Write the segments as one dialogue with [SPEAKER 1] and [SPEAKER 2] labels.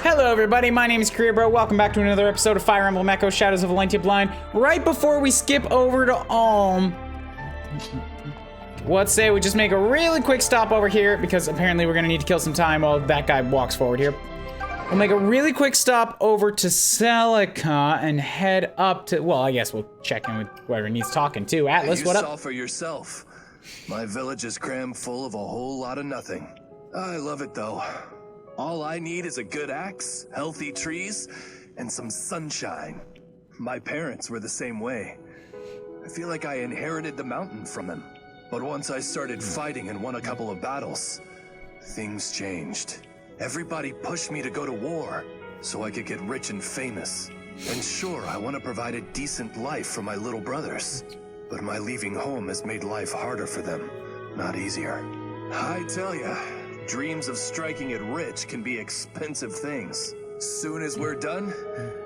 [SPEAKER 1] Hello everybody, my name is Kuuribro. Welcome back to another episode of Fire Emblem Echo Shadows of Valentia Blind. Right before we skip over to Ulm, let's say we just make a really quick stop over here because apparently we're gonna need to kill some time while that guy walks forward here. We'll make a really quick stop over to Celica and head up to, well, I guess we'll check in with whoever needs talking to. Atlas, what up?
[SPEAKER 2] You saw for yourself. My village is crammed full of a whole lot of nothing. I love it though. All I need is a good axe, healthy trees, and some sunshine. My parents were the same way. I feel like I inherited the mountain from them. But once I started fighting and won a couple of battles, things changed. Everybody pushed me to go to war so I could get rich and famous. And sure, I want to provide a decent life for my little brothers. But my leaving home has made life harder for them, not easier. I tell ya, dreams of striking it rich can be expensive things. Soon as we're done,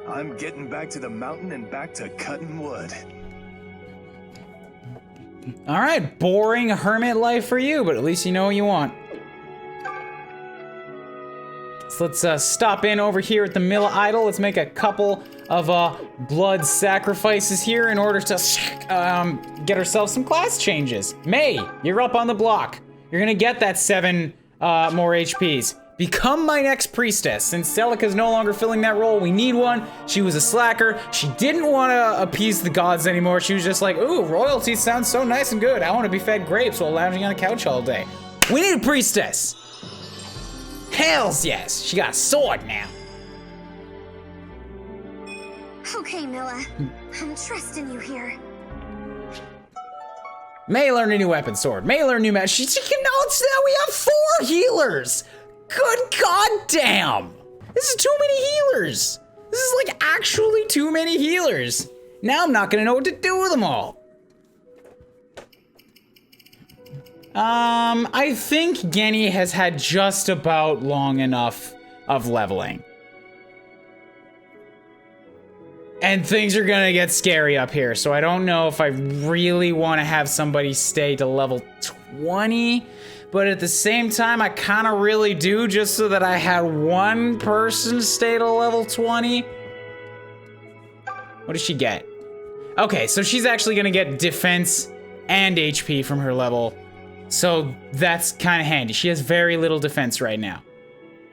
[SPEAKER 2] I'm getting back to the mountain and back to cutting wood.
[SPEAKER 1] All right, boring hermit life for you, but at least you know what you want. So let's stop in over here at the Mill Idol. Let's make a couple of blood sacrifices here in order to get ourselves some class changes. May, you're up on the block. You're gonna get that 7 more HPs. Become my next priestess. Since Celica's no longer filling that role, we need one. She was a slacker. She didn't want to appease the gods anymore. She was just like, ooh, royalty sounds so nice and good. I want to be fed grapes while lounging on a couch all day. We need a priestess. Hells yes. She got a sword now.
[SPEAKER 3] Okay, Milla. I'm trusting you here.
[SPEAKER 1] May learn a new weapon sword. May learn new magic. She can notice that we have 4 healers. Good goddamn! This is too many healers. This is like actually too many healers. Now I'm not gonna know what to do with them all. I think Genny has had just about long enough of leveling. And things are gonna get scary up here, so I don't know if I really want to have somebody stay to level 20, but at the same time, I kind of really do, just so that I had one person stay to level 20. What does she get? Okay, so she's actually gonna get defense and HP from her level, so that's kind of handy. She has very little defense right now.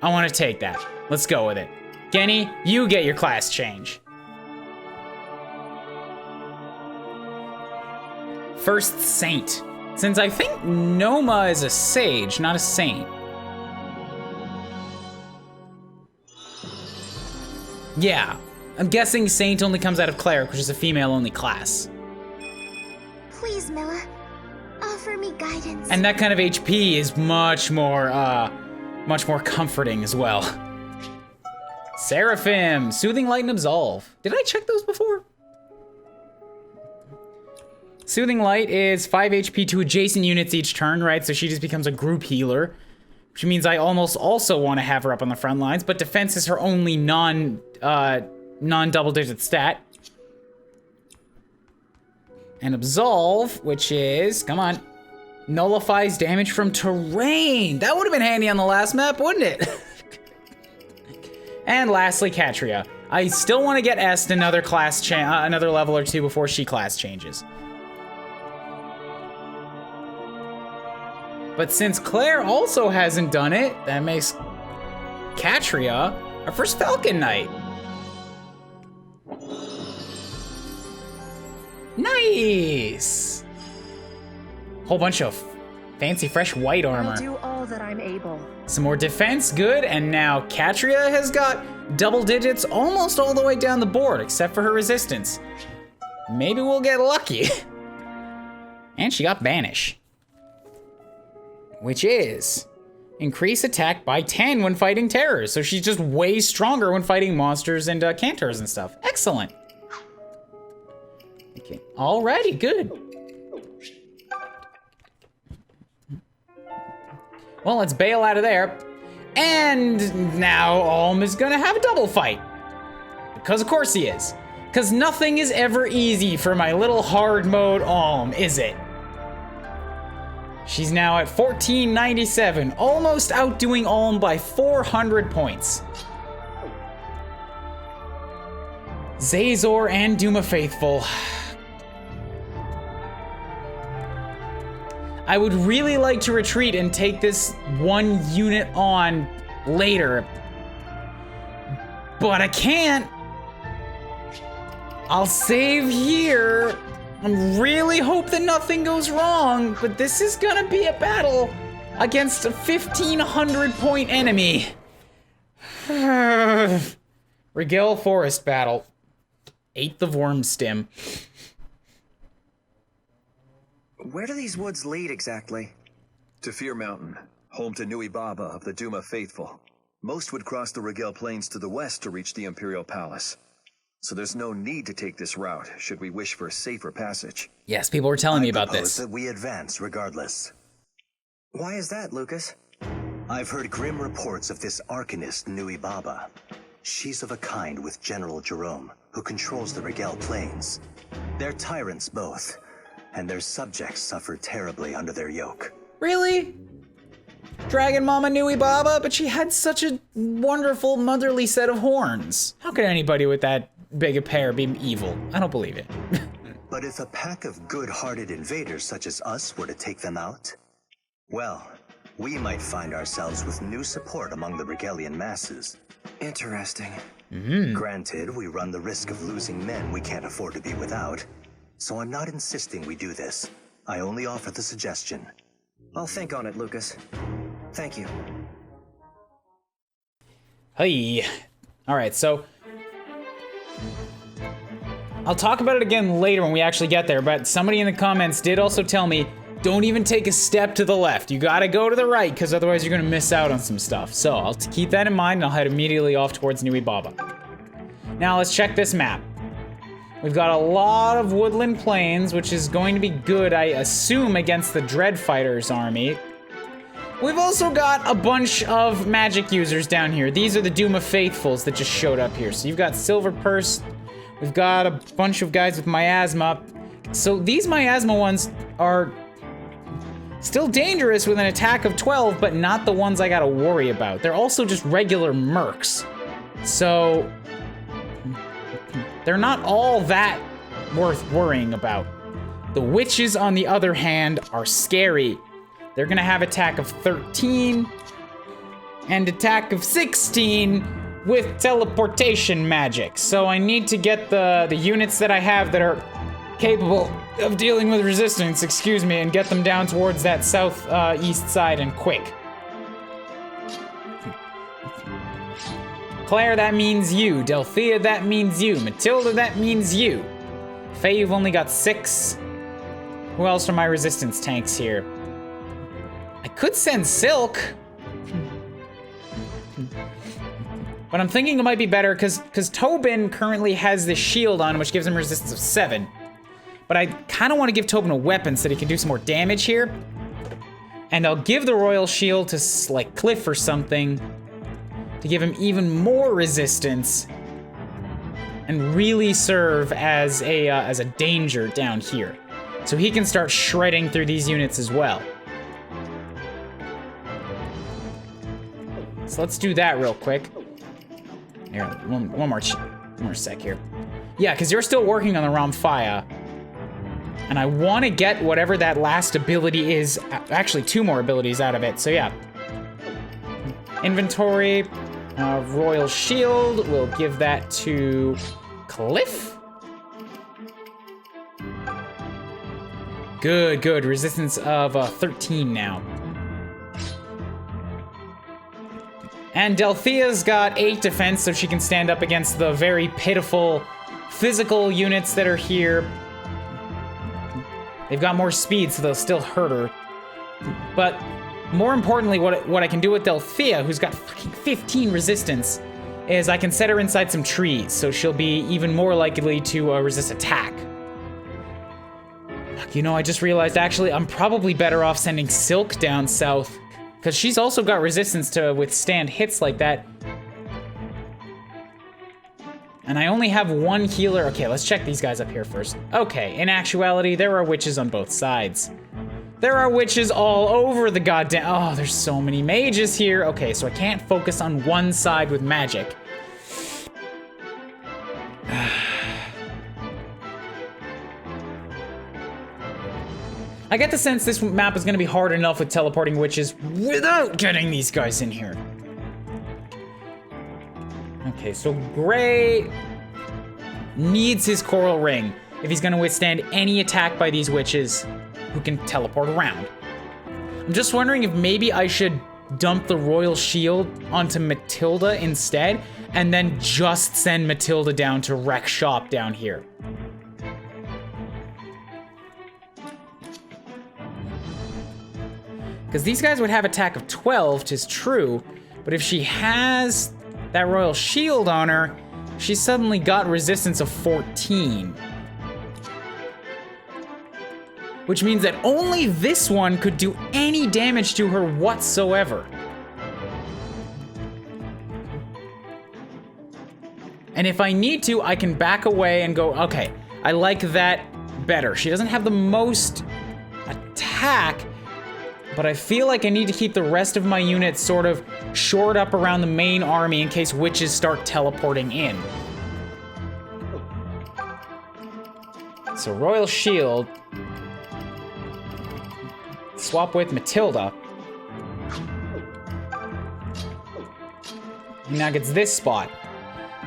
[SPEAKER 1] I want to take that. Let's go with it. Genny, you get your class change. First saint. Since I think Noma is a sage, not a saint. Yeah, I'm guessing saint only comes out of cleric, which is a female-only class.
[SPEAKER 3] Please, Milla. Offer me guidance.
[SPEAKER 1] And that kind of HP is much more comforting as well. Seraphim, Soothing Light and Absolve. Did I check those before? Soothing Light is 5 HP to adjacent units each turn, right? So she just becomes a group healer, which means I almost also want to have her up on the front lines, but defense is her only non-double-digit stat. And Absolve, which is, come on, nullifies damage from terrain. That would have been handy on the last map, wouldn't it? And lastly, Katria. I still want to get Est another another level or 2 before she class changes. But since Claire also hasn't done it, that makes Katria our first Falcon Knight. Nice! Whole bunch of fancy fresh white armor.
[SPEAKER 4] I'll do all that I'm able.
[SPEAKER 1] Some more defense, good, and now Katria has got double digits almost all the way down the board, except for her resistance. Maybe we'll get lucky. And she got Banish, which is increase attack by 10 when fighting terrors. So she's just way stronger when fighting monsters and cantors and stuff. Excellent. Okay, alrighty, good. Well, let's bail out of there. And now Ulm is gonna have a double fight. Because of course he is. Because nothing is ever easy for my little hard mode Ulm, is it? She's now at 1497, almost outdoing Ulm by 400 points. Zazor and Duma Faithful. I would really like to retreat and take this one unit on later, but I can't. I'll save here. I really hope that nothing goes wrong, but this is gonna be a battle against a 1,500 point enemy. Regale Forest battle. 8th of Wormstim.
[SPEAKER 4] Where do these woods lead exactly?
[SPEAKER 2] To Fear Mountain, home to Nui Baba of the Duma Faithful. Most would cross the Regale Plains to the west to reach the Imperial Palace. So there's no need to take this route, should we wish for a safer passage.
[SPEAKER 1] Yes, people were telling me about
[SPEAKER 5] I propose
[SPEAKER 1] this.
[SPEAKER 5] that we advance regardless.
[SPEAKER 4] Why is that, Lucas?
[SPEAKER 5] I've heard grim reports of this Arcanist Nui Baba. She's of a kind with General Jerome, who controls the Regale Plains. They're tyrants both, and their subjects suffer terribly under their yoke.
[SPEAKER 1] Really? Dragon Mama Nui Baba? But she had such a wonderful motherly set of horns. How could anybody with that big a pair be evil? I don't believe it.
[SPEAKER 5] But if a pack of good-hearted invaders such as us were to take them out, well, we might find ourselves with new support among the Regalian masses.
[SPEAKER 4] Interesting.
[SPEAKER 5] Granted, we run the risk of losing men we can't afford to be without, so I'm not insisting we do this. I only offer the suggestion.
[SPEAKER 4] I'll think on it, Lucas. Thank you.
[SPEAKER 1] Hey. All right, so I'll talk about it again later when we actually get there, but somebody in the comments did also tell me, don't even take a step to the left. You gotta go to the right, because otherwise you're gonna miss out on some stuff. So I'll keep that in mind, and I'll head immediately off towards Nui Baba. Now let's check this map. We've got a lot of woodland plains, which is going to be good, I assume, against the Dread Fighters army. We've also got a bunch of magic users down here. These are the Duma Faithfuls that just showed up here. So you've got Silver Purse. We've got a bunch of guys with miasma. So these miasma ones are still dangerous with an attack of 12, but not the ones I gotta worry about. They're also just regular mercs. So they're not all that worth worrying about. The witches, on the other hand, are scary. They're gonna have attack of 13 and attack of 16 with teleportation magic. So I need to get the units that I have that are capable of dealing with resistance, excuse me, and get them down towards that southeast side and quick. Claire, that means you. Delphia, that means you. Matilda, that means you. Faye, you've only got 6. Who else are my resistance tanks here? I could send Silk. But I'm thinking it might be better because Tobin currently has this shield on, which gives him resistance of 7. But I kind of want to give Tobin a weapon so that he can do some more damage here. And I'll give the Royal Shield to, like, Cliff or something to give him even more resistance and really serve as a danger down here. So he can start shredding through these units as well. So let's do that real quick. Here, one more sec here. Yeah, because you're still working on the Ramphia. And I want to get whatever that last ability is, actually 2 more abilities out of it, so yeah. Inventory, Royal Shield, we'll give that to Cliff. Good, resistance of 13 now. And Delphia's got 8 defense, so she can stand up against the very pitiful physical units that are here. They've got more speed, so they'll still hurt her. But more importantly, what I can do with Delphia, who's got fucking 15 resistance, is I can set her inside some trees, so she'll be even more likely to resist attack. Fuck, you know, I just realized, actually, I'm probably better off sending Silk down south, because she's also got resistance to withstand hits like that. And I only have 1 healer. Okay, let's check these guys up here first. Okay, in actuality, there are witches on both sides. There are witches all over the goddamn... Oh, there's so many mages here. Okay, so I can't focus on one side with magic. I get the sense this map is gonna be hard enough with teleporting witches without getting these guys in here. Okay, so Gray needs his coral ring if he's gonna withstand any attack by these witches who can teleport around. I'm just wondering if maybe I should dump the royal shield onto Matilda instead, and then just send Matilda down to wreck shop down here. Because these guys would have attack of 12, 'tis true, but if she has that royal shield on her, she suddenly got resistance of 14. Which means that only this one could do any damage to her whatsoever. And if I need to, I can back away and go, okay, I like that better. She doesn't have the most attack, but I feel like I need to keep the rest of my units sort of shored up around the main army in case witches start teleporting in. So Royal Shield. Swap with Matilda. He now gets this spot.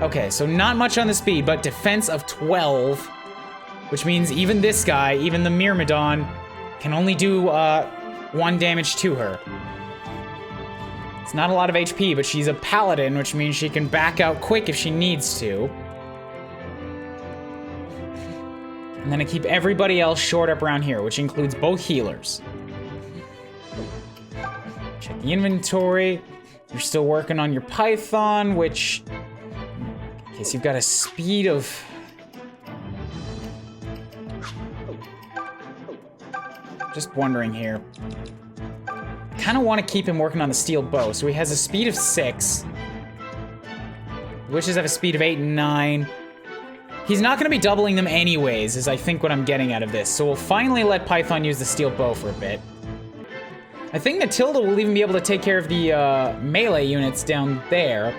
[SPEAKER 1] Okay, so not much on the speed, but defense of 12, which means even this guy, even the Myrmidon, can only do 1 damage to her. It's not a lot of HP, but she's a paladin, which means she can back out quick if she needs to. And then I keep everybody else short up around here, which includes both healers. Check the inventory. You're still working on your Python, which... Okay, so you've got a speed of... Just wondering here. I kind of want to keep him working on the steel bow, so he has a speed of 6. Witches have a speed of 8 and 9. He's not going to be doubling them anyways, is I think what I'm getting out of this. So we'll finally let Python use the steel bow for a bit. I think Matilda will even be able to take care of the melee units down there.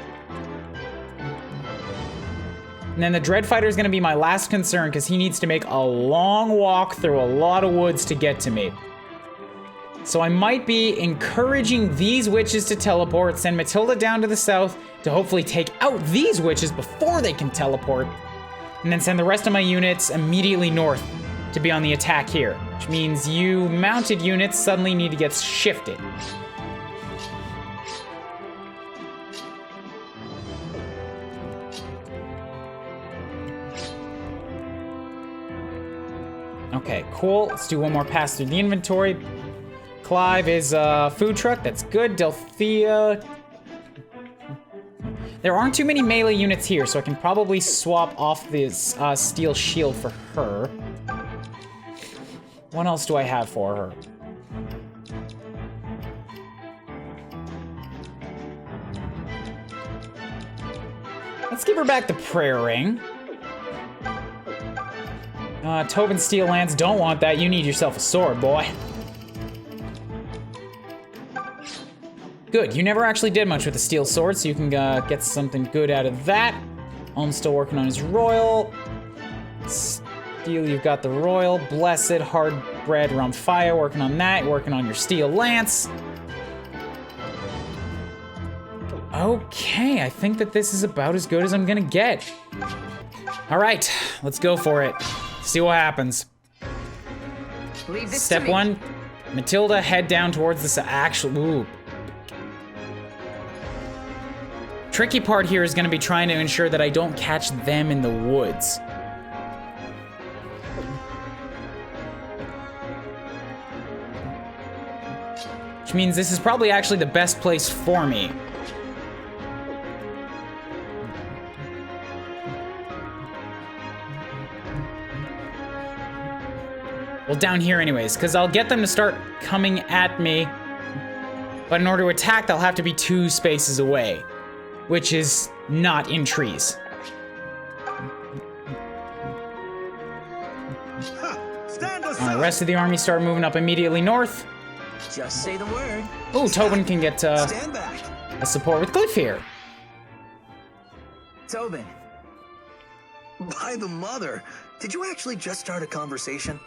[SPEAKER 1] And then the Dreadfighter is going to be my last concern because he needs to make a long walk through a lot of woods to get to me. So I might be encouraging these witches to teleport, send Matilda down to the south to hopefully take out these witches before they can teleport, and then send the rest of my units immediately north to be on the attack here, which means you mounted units suddenly need to get shifted. Okay, cool. Let's do one more pass through the inventory. Clive is a food truck. That's good. Delphia. There aren't too many melee units here, so I can probably swap off this steel shield for her. What else do I have for her? Let's give her back the prayer ring. Tobin Steel Lance, don't want that. You need yourself a sword, boy. Good, you never actually did much with the steel sword, so you can get something good out of that. Olm's still working on his royal. Steel, you've got the royal. Blessed, hard bread, rum fire, working on that. Working on your steel lance. Okay, I think that this is about as good as I'm gonna get. All right, let's go for it. See what happens.
[SPEAKER 6] Leave this
[SPEAKER 1] Step
[SPEAKER 6] to me.
[SPEAKER 1] 1, Matilda, head down towards the actual. Ooh. Tricky part here is going to be trying to ensure that I don't catch them in the woods. Which means this is probably actually the best place for me. Well, down here anyways, because I'll get them to start coming at me. But in order to attack, they'll have to be 2 spaces away, which is not in trees. The rest of the army start moving up immediately north.
[SPEAKER 4] Just say the word.
[SPEAKER 1] Ooh, Tobin can get
[SPEAKER 4] Stand back.
[SPEAKER 1] a support with Glyph here.
[SPEAKER 4] Tobin.
[SPEAKER 5] By the mother, did you actually just start a conversation?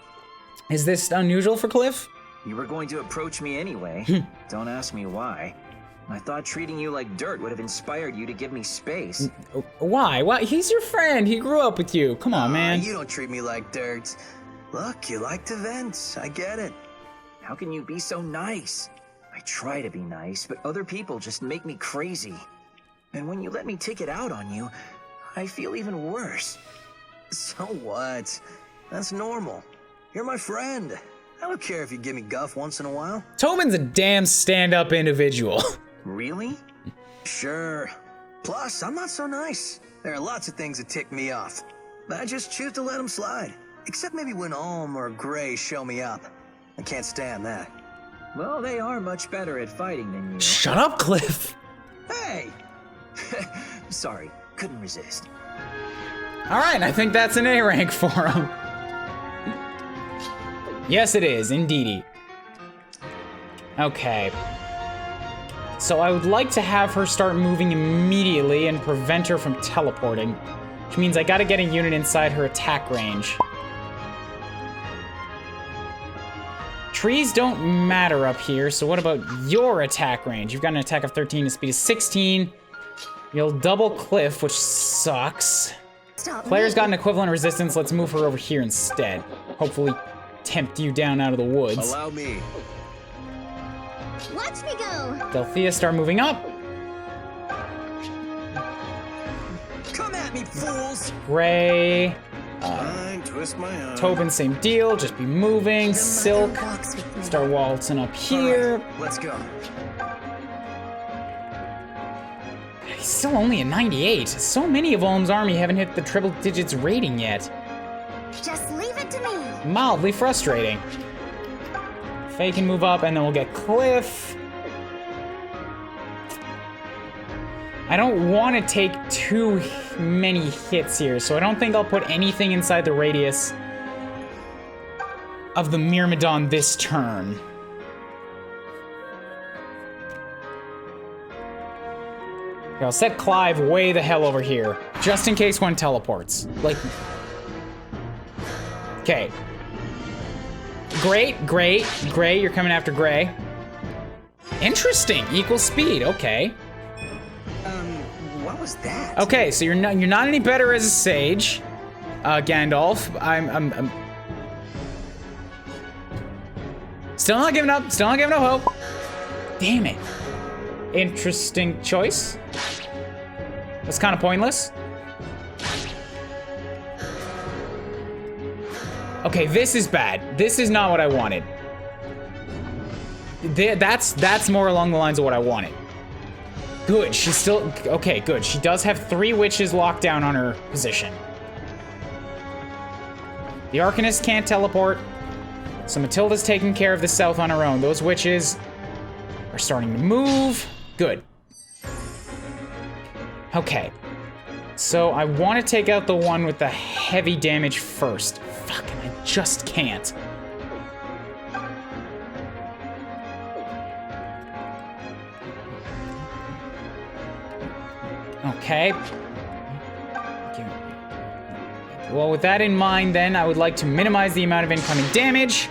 [SPEAKER 1] Is this unusual for Cliff?
[SPEAKER 4] You were going to approach me anyway. Don't ask me why. I thought treating you like dirt would have inspired you to give me space.
[SPEAKER 1] Why? Why? He's your friend. He grew up with you. Come on, man.
[SPEAKER 5] You don't treat me like dirt. Look, you like to vent. I get it.
[SPEAKER 4] How can you be so nice? I try to be nice, but other people just make me crazy. And when you let me take it out on you, I feel even worse.
[SPEAKER 5] So what? That's normal. You're my friend. I don't care if you give me guff once in a while.
[SPEAKER 1] Tobin's a damn stand-up individual.
[SPEAKER 4] Really?
[SPEAKER 5] Sure. Plus, I'm not so nice. There are lots of things that tick me off. But I just choose to let them slide. Except maybe when Alm or Gray show me up. I can't stand that.
[SPEAKER 4] Well, they are much better at fighting than you.
[SPEAKER 1] Shut up, Cliff.
[SPEAKER 5] Hey!
[SPEAKER 4] Sorry, couldn't resist.
[SPEAKER 1] All right, I think that's an A rank for him. Yes, it is, indeedy. Okay. So I would like to have her start moving immediately and prevent her from teleporting, which means I gotta get a unit inside her attack range. Trees don't matter up here, so what about your attack range? You've got an attack of 13, a speed of 16. You'll double Cliff, which sucks. Claire's got an equivalent resistance. Let's move her over here instead. Hopefully tempt you down out of the woods.
[SPEAKER 2] Allow me.
[SPEAKER 3] Watch me go.
[SPEAKER 1] Delphia, start moving up.
[SPEAKER 5] Come at me, fools!
[SPEAKER 1] Gray.
[SPEAKER 2] Fine, twist my arm.
[SPEAKER 1] Tobin, same deal. Just be moving. Silk.
[SPEAKER 3] Walks with me.
[SPEAKER 1] Start waltzing up here.
[SPEAKER 5] Let's go.
[SPEAKER 1] He's still only a 98. So many of Olm's army haven't hit the triple digits rating yet.
[SPEAKER 3] Just leave it to me.
[SPEAKER 1] Mildly frustrating. Faye can move up, and then we'll get Cliff. I don't want to take too many hits here, so I don't think I'll put anything inside the radius of the Myrmidon this turn. Okay, I'll set Clive way the hell over here, just in case one teleports. Like, okay. Great, you're coming after Gray. Interesting, equal speed, okay.
[SPEAKER 4] What was that?
[SPEAKER 1] Okay, so you're not any better as a sage, Gandalf. I'm still not giving up. Still not giving up hope. Damn it. Interesting choice. That's kind of pointless. Okay, this is bad. This is not what I wanted. That's more along the lines of what I wanted. Good, she's still, okay, good. She does have 3 witches locked down on her position. The Arcanist can't teleport, so Matilda's taking care of the south on her own. Those witches are starting to move. Good. Okay. So I want to take out the one with the heavy damage first. Fuck, I just can't. Okay. Well, with that in mind, then, I would like to minimize the amount of incoming damage.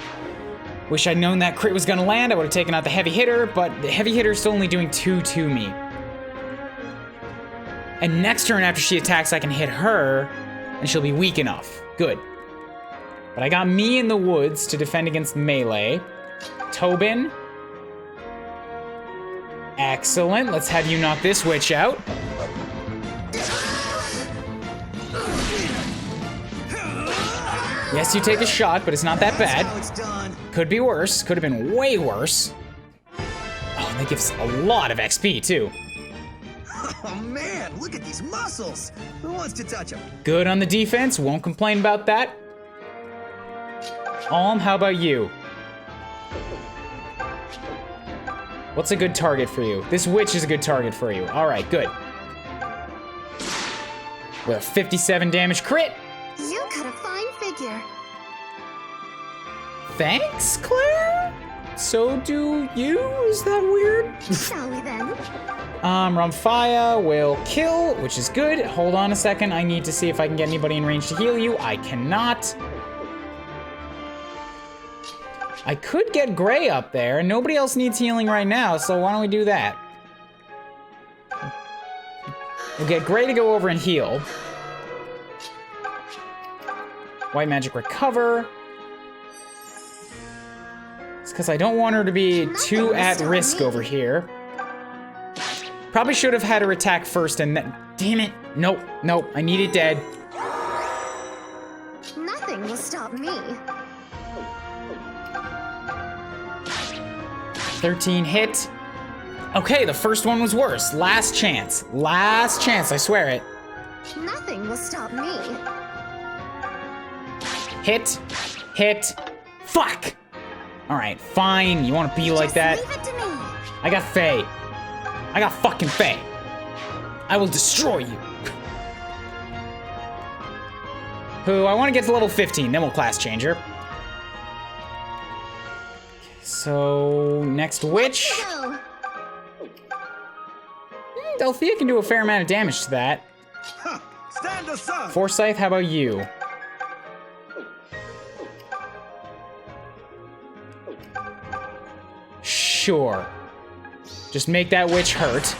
[SPEAKER 1] Wish I'd known that crit was gonna land. I would have taken out the heavy hitter, but the heavy hitter is still only doing 2 to me. And next turn after she attacks, I can hit her, and she'll be weak enough. Good. But I got me in the woods to defend against melee. Tobin. Excellent. Let's have you knock this witch out. Yes, you take a shot, but it's not that bad. Could be worse. Could have been way worse. Oh, and that gives a lot of XP, too.
[SPEAKER 5] Oh man, look at these muscles! Who wants to touch them?
[SPEAKER 1] Good on the defense. Won't complain about that. Alm, how about you? What's a good target for you? This witch is a good target for you. All right, good. With a 57 damage crit.
[SPEAKER 3] You cut a fine figure.
[SPEAKER 1] Thanks, Claire? So do you? Is that weird?
[SPEAKER 3] Shall we then?
[SPEAKER 1] Ramphia will kill, which is good. Hold on a second. I need to see if I can get anybody in range to heal you. I cannot. I could get Gray up there. Nobody else needs healing right now, so why don't we do that? We'll get Gray to go over and heal. White magic recover. It's because I don't want her to be too at risk over here. Probably should have had her attack first and then. Damn it. Nope, nope. I need it dead.
[SPEAKER 3] Nothing will stop me.
[SPEAKER 1] 13 hit. Okay, the first one was worse. Last chance. Last chance, I swear it.
[SPEAKER 3] Nothing will stop me.
[SPEAKER 1] Hit. Hit. Fuck! Alright, fine. You wanna be like that?
[SPEAKER 3] Leave it to me.
[SPEAKER 1] I got Faye. I got fucking Faye. I will destroy you. Who, I wanna get to level 15, then we'll class change her. So, next witch.
[SPEAKER 3] Go.
[SPEAKER 1] Delphia can do a fair amount of damage to that.
[SPEAKER 2] Stand aside!
[SPEAKER 1] Forsyth, how about you? Sure. Just make that witch hurt.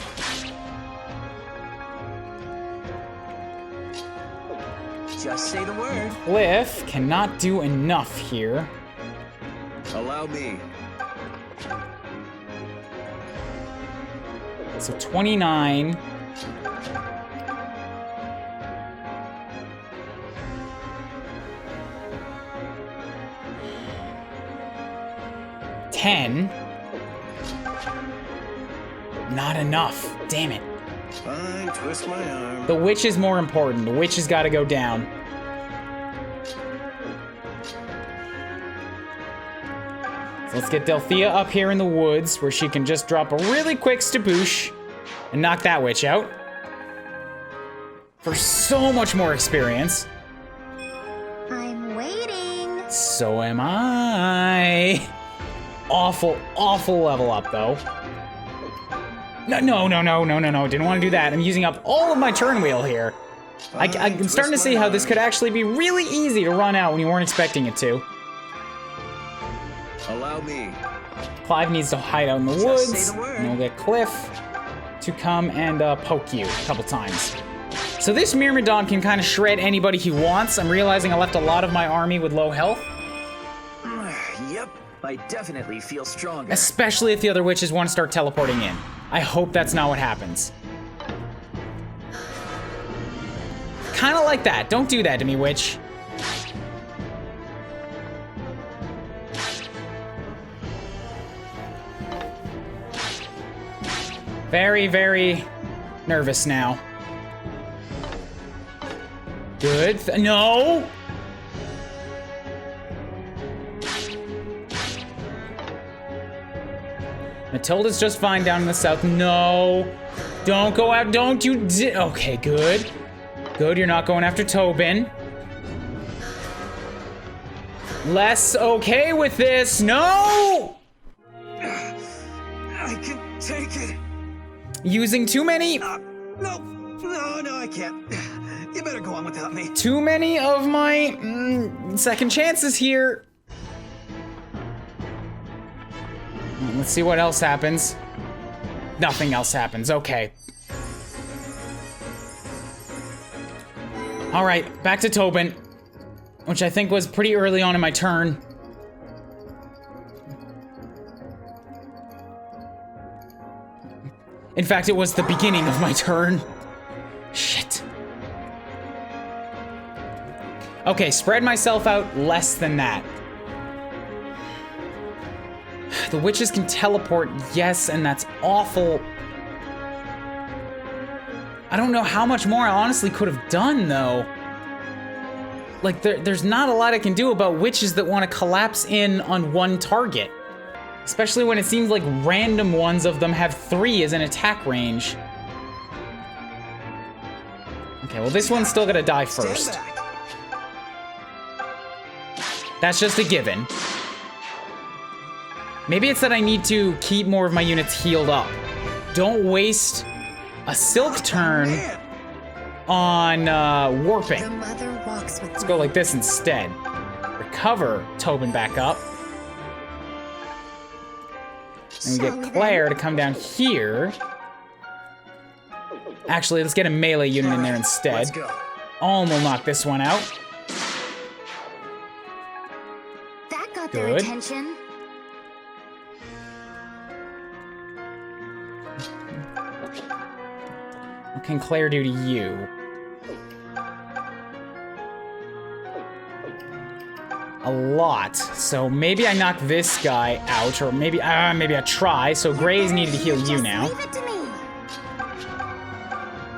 [SPEAKER 4] Just say the word.
[SPEAKER 1] Cliff cannot do enough here.
[SPEAKER 2] Allow me.
[SPEAKER 1] So 29. $10. Not enough. Damn it.
[SPEAKER 2] Fine, twist my arm.
[SPEAKER 1] The witch is more important. The witch has got to go down. So let's get Delphia up here in the woods where she can just drop a really quick staboosh and knock that witch out. For so much more experience.
[SPEAKER 3] I'm waiting.
[SPEAKER 1] So am I. Awful, awful level up though. No. Didn't want to do that. I'm using up all of my turn wheel here. I'm starting to see how this could actually be really easy to run out when you weren't expecting it to.
[SPEAKER 2] Allow me.
[SPEAKER 1] Clive needs to hide out in the
[SPEAKER 4] Just
[SPEAKER 1] woods.
[SPEAKER 4] say the word.
[SPEAKER 1] And we'll get Cliff to come and poke you a couple times. So this Myrmidon can kind of shred anybody he wants. I'm realizing I left a lot of my army with low health.
[SPEAKER 4] Yep, I definitely feel stronger.
[SPEAKER 1] Especially if the other witches want to start teleporting in. I hope that's not what happens. Kind of like that. Don't do that to me, witch. Very, very nervous now. Good. No! Matilda's just fine down in the south. No! Don't go out. Don't you okay, good. Good, you're not going after Tobin. Less okay with this. No!
[SPEAKER 2] I can take it.
[SPEAKER 1] Using too many...
[SPEAKER 2] No, I can't. You better go on without me.
[SPEAKER 1] Too many of my second chances here. Let's see what else happens. Nothing else happens. Okay. All right, back to Tobin, which I think was pretty early on in my turn. In fact, it was the beginning of my turn. Shit. Okay, spread myself out less than that. The witches can teleport, yes, and that's awful. I don't know how much more I honestly could have done, though. Like, there's not a lot I can do about witches that want to collapse in on one target. Especially when it seems like random ones of them have 3 as an attack range. Okay, well, this one's still gonna die first. That's just a given. Maybe it's that I need to keep more of my units healed up. Don't waste a silk turn on warping.
[SPEAKER 3] The mother walks with
[SPEAKER 1] Let's go like this instead. Recover Tobin back up. And we get Claire to come down here. Actually, let's get a melee unit in there instead.
[SPEAKER 2] Let's go.
[SPEAKER 1] Olm will knock this one out.
[SPEAKER 3] That got their
[SPEAKER 1] Good.
[SPEAKER 3] attention.
[SPEAKER 1] What can Claire do to you? A lot. So maybe I knock this guy out, or maybe I try. So Gray's needed to heal you
[SPEAKER 3] Just
[SPEAKER 1] now.
[SPEAKER 3] leave it to me.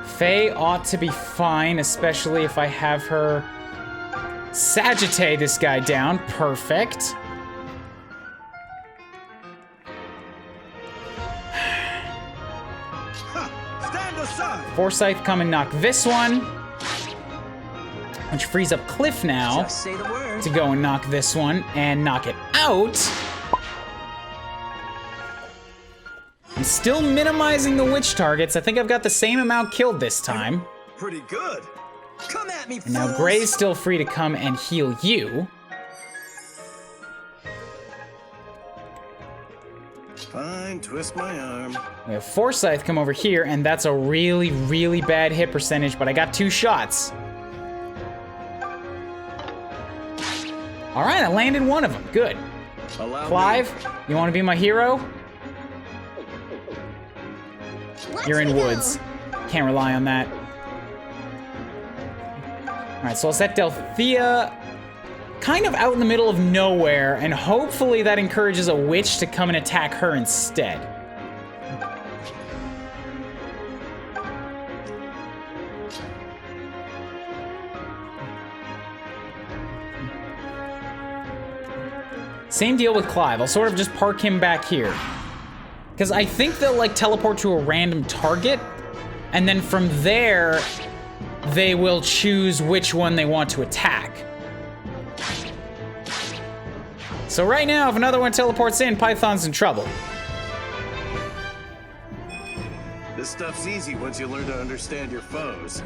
[SPEAKER 1] Faye ought to be fine, especially if I have her Sagittate this guy down. Perfect.
[SPEAKER 2] Stand aside.
[SPEAKER 1] Forsyth, come and knock this one. Which frees up Cliff now
[SPEAKER 4] Just say the word.
[SPEAKER 1] to go and knock this one and knock it out. I'm still minimizing the witch targets. I think I've got the same amount killed this time.
[SPEAKER 2] Pretty good.
[SPEAKER 4] Come at me,
[SPEAKER 1] And now
[SPEAKER 4] fools.
[SPEAKER 1] Gray's still free to come and heal you.
[SPEAKER 2] Fine, twist my arm.
[SPEAKER 1] We have Forsyth come over here, and that's a really, really bad hit percentage, but I got 2 shots. All right, I landed one of them. Good.
[SPEAKER 2] Allow
[SPEAKER 1] Clive, you want to be my hero?
[SPEAKER 3] Watch
[SPEAKER 1] You're in
[SPEAKER 3] me go.
[SPEAKER 1] woods. Can't rely on that. All right, so I'll set Delthea kind of out in the middle of nowhere, and hopefully that encourages a witch to come and attack her instead. Same deal with Clive. I'll sort of just park him back here. Because I think they'll like teleport to a random target, and then from there, they will choose which one they want to attack. So right now, if another one teleports in, Python's in trouble.
[SPEAKER 2] This stuff's easy once you learn to understand your foes.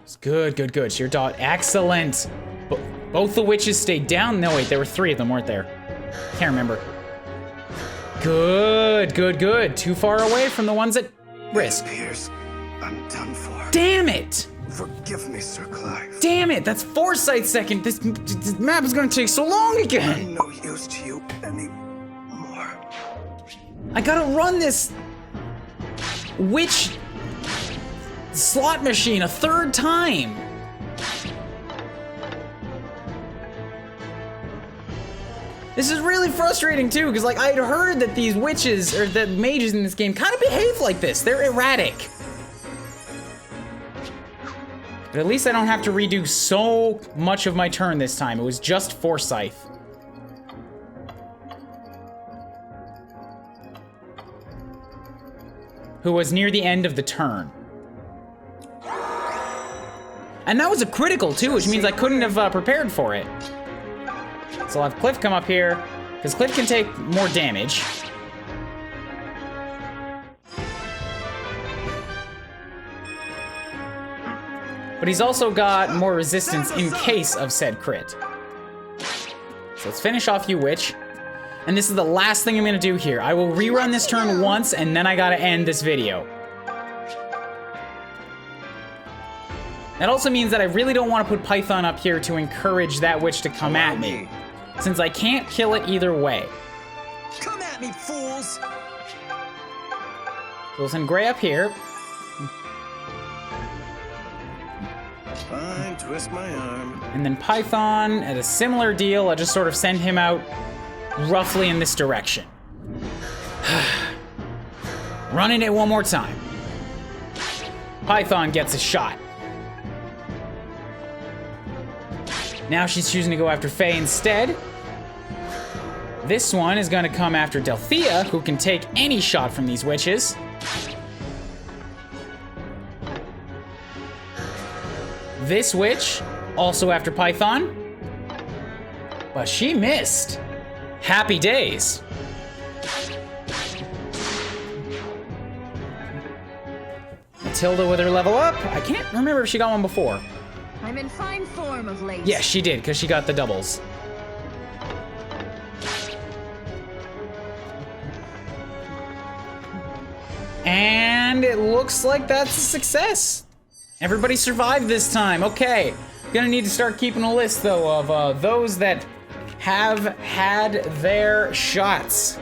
[SPEAKER 1] It's good, good, good. Sheer dot, excellent. Both the witches stayed down. No, wait, there were 3 of them, weren't there? Can't remember. Good, good, good. Too far away from the ones at risk.
[SPEAKER 2] Pierce, I'm done for.
[SPEAKER 1] Damn it!
[SPEAKER 2] Forgive me, Sir Clive.
[SPEAKER 1] Damn it! That's Forsyth's second. This map is gonna take so long again.
[SPEAKER 2] I'm no use to you anymore.
[SPEAKER 1] I gotta run this witch slot machine a 3rd time. This is really frustrating too, because like I'd heard that these witches or the mages in this game kind of behave like this. They're erratic. But at least I don't have to redo so much of my turn this time. It was just Forsyth. Who was near the end of the turn. And that was a critical too, which means I couldn't have prepared for it. So I'll have Cliff come up here, because Cliff can take more damage. But he's also got more resistance in case of said crit. So let's finish off you, Witch. And this is the last thing I'm gonna do here. I will rerun this turn once, and then I gotta end this video. That also means that I really don't want to put Python up here to encourage that witch to come at me, since I can't kill it either way.
[SPEAKER 4] Come at me, fools!
[SPEAKER 1] So we'll send Gray up here.
[SPEAKER 2] Fine, twist my arm.
[SPEAKER 1] And then Python, at a similar deal, I'll just sort of send him out roughly in this direction. Running it one more time. Python gets a shot. Now she's choosing to go after Faye instead. This one is gonna come after Delthea, who can take any shot from these witches. This witch, also after Python. But she missed. Happy days. Matilda with her level up. I can't remember if she got one before.
[SPEAKER 6] I'm in fine form of late.
[SPEAKER 1] Yeah, she did, because she got the doubles. And it looks like that's a success. Everybody survived this time. Okay. Gonna need to start keeping a list, though, of those that have had their shots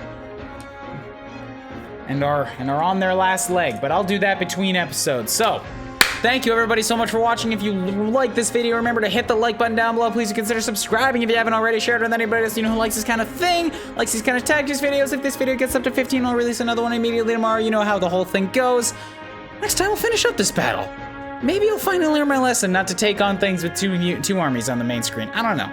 [SPEAKER 1] and are on their last leg. But I'll do that between episodes. So, thank you everybody so much for watching. If you like this video, remember to hit the like button down below. Please consider subscribing if you haven't already. Share it with anybody else you know who likes this kind of thing, likes these kind of tactics videos. If this video gets up to 15, I'll release another one immediately tomorrow. You know how the whole thing goes. Next time we'll finish up this battle. Maybe I'll finally learn my lesson not to take on things with two armies on the main screen. I don't know.